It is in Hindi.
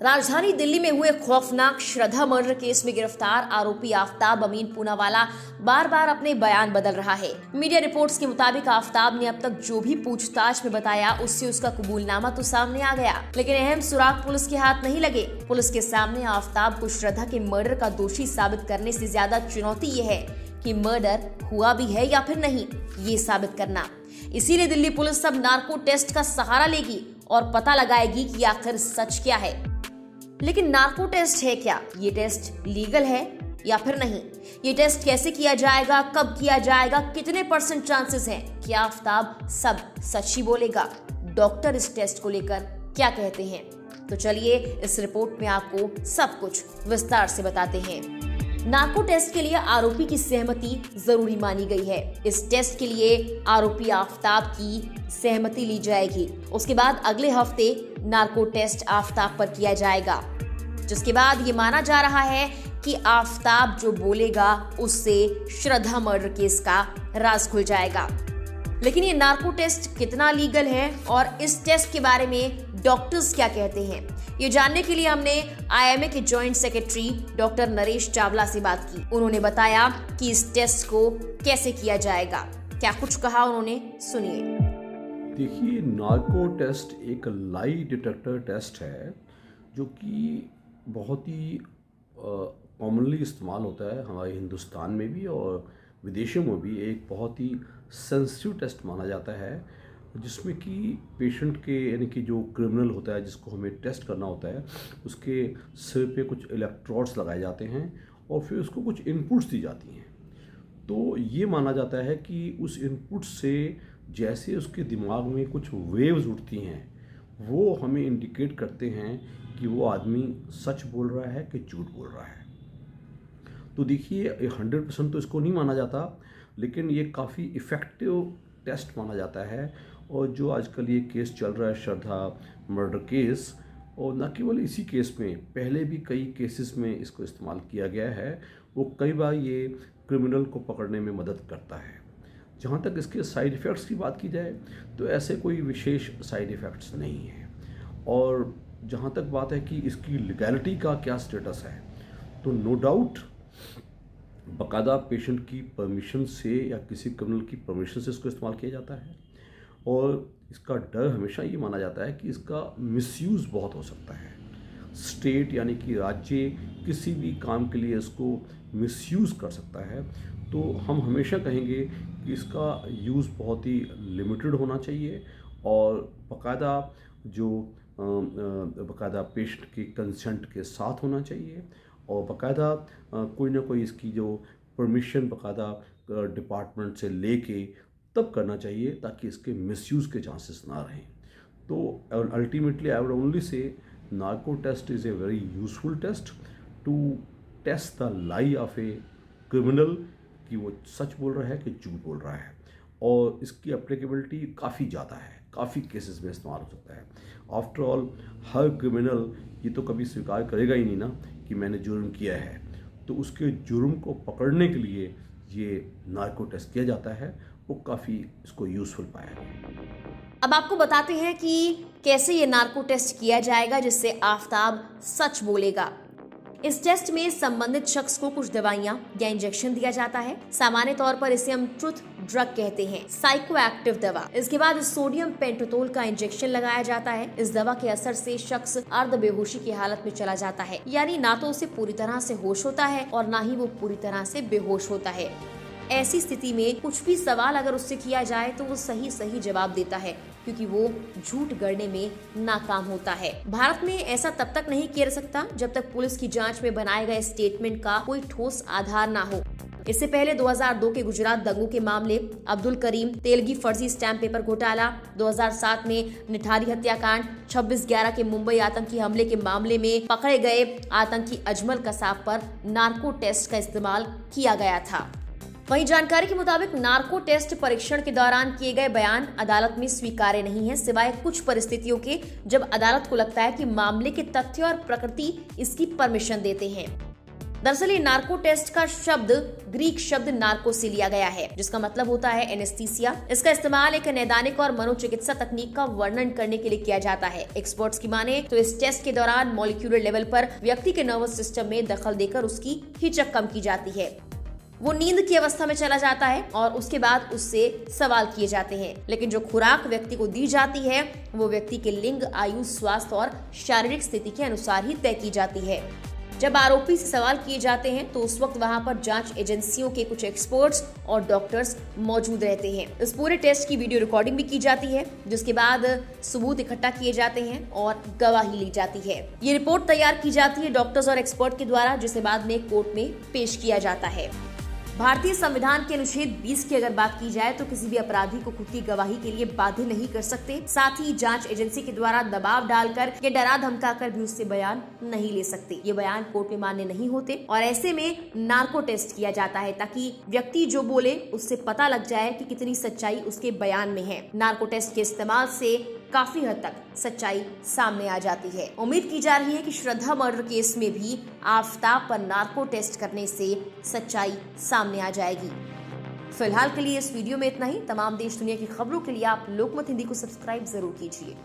राजधानी दिल्ली में हुए खौफनाक श्रद्धा मर्डर केस में गिरफ्तार आरोपी आफताब अमीन पूनावाला बार बार अपने बयान बदल रहा है। मीडिया रिपोर्ट्स के मुताबिक आफताब ने अब तक जो भी पूछताछ में बताया उससे उसका कबूलनामा तो सामने आ गया, लेकिन अहम सुराग पुलिस के हाथ नहीं लगे। पुलिस के सामने आफताब को श्रद्धा के मर्डर का दोषी साबित करने से ज्यादा चुनौती ये है कि मर्डर हुआ भी है या फिर नहीं, ये साबित करना। इसीलिए दिल्ली पुलिस अब नार्को टेस्ट का सहारा लेगी और पता लगाएगी कि आखिर सच क्या है। लेकिन नार्को टेस्ट है क्या? ये टेस्ट लीगल है या फिर नहीं? ये टेस्ट कैसे किया जाएगा, कब किया जाएगा, कितने % चांसेस हैं? क्या आफताब सब सच ही बोलेगा? डॉक्टर इस टेस्ट को लेकर क्या कहते हैं? तो चलिए इस रिपोर्ट में आपको सब कुछ विस्तार से बताते हैं। नार्को टेस्ट के लिए आरोपी की सहमति जरूरी मानी गई है। इस टेस्ट के लिए आरोपी आफताब की सहमति ली जाएगी। उसके बाद अगले हफ्ते नार्को टेस्ट आफताब पर किया जाएगा, जिसके बाद ये माना जा रहा है कि आफताब जो बोलेगा उससे श्रद्धा मर्डर केस का राज खुल जाएगा। लेकिन ये नार्को टेस्ट कितना लीगल है और इस टेस्ट के बारे में डॉक्टर्स क्या कहते हैं, ये जानने के लिए हमने IIMA के joint secretary doctor Naresh Chawla से बात की। उन्होंने बताया कि इस टेस्ट को कैसे किया जाएगा। क्या कुछ कहा उन्होंने, सुनिए। देखिए, नार्को टेस्ट एक लाई डिटेक्टर टेस्ट है जो कि बहुत ही कॉमनली इस्तेमाल होता है हमारे हिंदुस्तान में भी और विदेशों में भी। एक बहुत ही सेंसिटिव टेस्ट माना जाता है जिसमें कि पेशेंट के यानी कि जो क्रिमिनल होता है जिसको हमें टेस्ट करना होता है उसके सिर पे कुछ इलेक्ट्रोड्स लगाए जाते हैं और फिर उसको कुछ इनपुट्स दी जाती हैं। तो ये माना जाता है कि उस इनपुट से जैसे उसके दिमाग में कुछ वेव्स उठती हैं वो हमें इंडिकेट करते हैं कि वो आदमी सच बोल रहा है कि झूठ बोल रहा है। तो देखिए, 100% तो इसको नहीं माना जाता, लेकिन ये काफ़ी इफ़ेक्टिव टेस्ट माना जाता है। और जो आजकल ये केस चल रहा है श्रद्धा मर्डर केस, और न केवल इसी केस में, पहले भी कई केसेस में इसको इस्तेमाल किया गया है, वो कई बार ये क्रिमिनल को पकड़ने में मदद करता है। जहाँ तक इसके साइड इफ़ेक्ट्स की बात की जाए तो ऐसे कोई विशेष साइड इफ़ेक्ट्स नहीं हैं। और जहाँ तक बात है कि इसकी लीगैलिटी का क्या स्टेटस है, तो नो डाउट बाकायदा पेशेंट की परमिशन से या किसी क्रिमिनल की परमिशन से इसको इस्तेमाल किया जाता है। और इसका डर हमेशा ये माना जाता है कि इसका मिसयूज़ बहुत हो सकता है। स्टेट यानी कि राज्य किसी भी काम के लिए इसको मिसयूज़ कर सकता है। तो हम हमेशा कहेंगे कि इसका यूज़ बहुत ही लिमिटेड होना चाहिए और बाकायदा पेशेंट के कंसेंट के साथ होना चाहिए और बाकायदा कोई ना कोई इसकी जो परमिशन बाकायदा डिपार्टमेंट से लेके तब करना चाहिए ताकि इसके मिसयूज़ के चांसेस ना रहें। तो ultimately I would only say narco test is a very useful test to test the lie of a criminal कि वो सच बोल रहा है कि झूठ बोल रहा है। और इसकी एप्लीकेबिलिटी काफ़ी ज़्यादा है, काफ़ी केसेस में इस्तेमाल हो सकता है। आफ्टर ऑल हर क्रिमिनल ये तो कभी स्वीकार करेगा ही नहीं ना कि मैंने जुर्म किया है, तो उसके जुर्म को पकड़ने के लिए ये नार्को टेस्ट किया जाता है। वो काफ़ी इसको यूज़फुल पाया है। अब आपको बताते हैं कि कैसे ये नार्को टेस्ट किया जाएगा जिससे आफताब सच बोलेगा। इस टेस्ट में संबंधित शख्स को कुछ दवाइयां या इंजेक्शन दिया जाता है। सामान्य तौर पर इसे हम ट्रुथ ड्रग कहते हैं, साइको एक्टिव दवा। इसके बाद सोडियम पेंटोथोल का इंजेक्शन लगाया जाता है। इस दवा के असर से शख्स अर्ध बेहोशी की हालत में चला जाता है, यानी ना तो उसे पूरी तरह से होश होता है और ना ही वो पूरी तरह से बेहोश होता है। ऐसी स्थिति में कुछ भी सवाल अगर उससे किया जाए तो वो सही जवाब देता है, क्योंकि वो झूठ गढ़ने में नाकाम होता है। भारत में ऐसा तब तक नहीं किया जा सकता जब तक पुलिस की जांच में बनाए गए स्टेटमेंट का कोई ठोस आधार ना हो। इससे पहले 2002 के गुजरात दंगों के मामले, अब्दुल करीम तेलगी फर्जी स्टैम्प पेपर घोटाला, 2007 में निठारी हत्याकांड, 26/11 के मुंबई आतंकी हमले के मामले में पकड़े गए आतंकी अजमल कसाब पर नार्को टेस्ट का इस्तेमाल किया गया था। वहीं जानकारी के मुताबिक नार्को टेस्ट परीक्षण के दौरान किए गए बयान अदालत में स्वीकार्य नहीं है, सिवाय कुछ परिस्थितियों के जब अदालत को लगता है कि मामले के तथ्य और प्रकृति इसकी परमिशन देते हैं। दरअसल ये नार्को टेस्ट का शब्द ग्रीक शब्द नार्को से लिया गया है, जिसका मतलब होता है एनेस्थीसिया। इसका इस्तेमाल एक नैदानिक और मनोचिकित्सा तकनीक का वर्णन करने के लिए किया जाता है। एक्सपर्ट्स की माने तो इस टेस्ट के दौरान मॉलिक्यूलर लेवल पर व्यक्ति के नर्वस सिस्टम में दखल देकर उसकी हिचक कम की जाती है। वो नींद की अवस्था में चला जाता है और उसके बाद उससे सवाल किए जाते हैं। लेकिन जो खुराक व्यक्ति को दी जाती है वो व्यक्ति के लिंग, आयु, स्वास्थ्य और शारीरिक स्थिति के अनुसार ही तय की जाती है। जब आरोपी से सवाल किए जाते हैं तो उस वक्त वहां पर जांच एजेंसियों के कुछ एक्सपर्ट्स और डॉक्टर्स मौजूद रहते हैं। इस पूरे टेस्ट की वीडियो रिकॉर्डिंग भी की जाती है, जिसके बाद सबूत इकट्ठा किए जाते हैं और गवाही ली जाती है। ये रिपोर्ट तैयार की जाती है डॉक्टर्स और एक्सपर्ट के द्वारा, जिसे बाद में कोर्ट में पेश किया जाता है। भारतीय संविधान के अनुच्छेद 20 की अगर बात की जाए तो किसी भी अपराधी को खुद की गवाही के लिए बाध्य नहीं कर सकते। साथ ही जांच एजेंसी के द्वारा दबाव डालकर या डरा धमकाकर भी उससे बयान नहीं ले सकते। ये बयान कोर्ट में मान्य नहीं होते और ऐसे में नार्को टेस्ट किया जाता है ताकि व्यक्ति जो बोले उससे पता लग जाए कि कितनी सच्चाई उसके बयान में है। नार्को टेस्ट के इस्तेमाल से काफी हद तक सच्चाई सामने आ जाती है। उम्मीद की जा रही है कि श्रद्धा मर्डर केस में भी आफताब पर नार्को टेस्ट करने से सच्चाई सामने आ जाएगी। फिलहाल के लिए इस वीडियो में इतना ही। तमाम देश दुनिया की खबरों के लिए आप लोकमत हिंदी को सब्सक्राइब जरूर कीजिए।